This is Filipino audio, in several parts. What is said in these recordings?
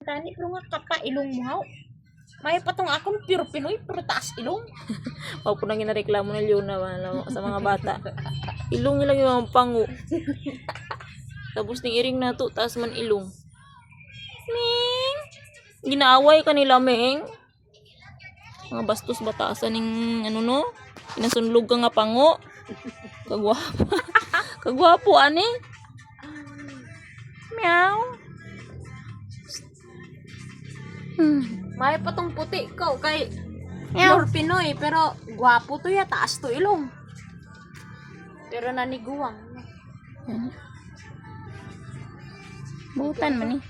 Tani pero nga kapa ilong mo haw. May patong akong pure Pinoy pero taas ilong. Pag po nang ginareklamo na Leona sa mga bata. Ilong nila yung pango. Tapos ning iring na to, taas man ilong. Ming! Ginaaway ka nila, Ming. Mga bastos batasan ning ano no? Inasunlog ka nga pango. Kagwapo. Kagwapo ani. Meow. May patong puti ko kay pure Pinoy pero gwapo to ya taas to ilong. Pero naniguwang. Butan man eh.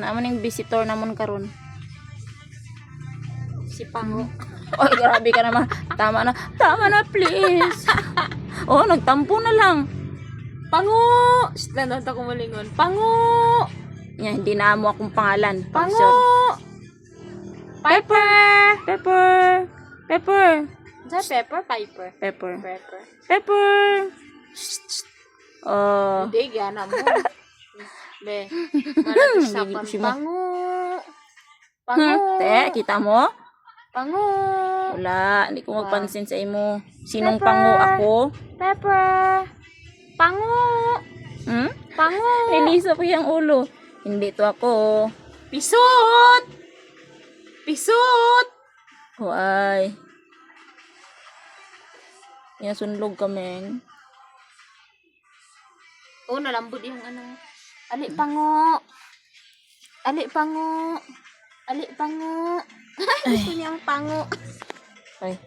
Amo ning visitor namon karon. Si Pango. Oy, grabe ka naman. Tama na please. Oh, nagtampo na lang. Pango! Stand out ako malingon. Pango! Yan, hindi na amo akong pangalan. Pango! Sure. Piper! Pepper. Pepper. Sa pepper? Piper. Pepper. Pepper. Pepper. Oh. Hindi, gana mo. Be, malagis sa Gigil Pango! Pango! Te, kita mo? Pango! Wala, hindi ko magpansin sa imo. Sinong Pepper. pango ako? Pepper! Pango! Hmm? Pango! Relisa po yung ulo. Hindi to ako. Pisot! Pisot! Oh, ay. Inasunlog kami. Oh, nalambot yung ano. Ali Pango! Ali Pango! Ali Pango! Gusto niyang Pango. Ay.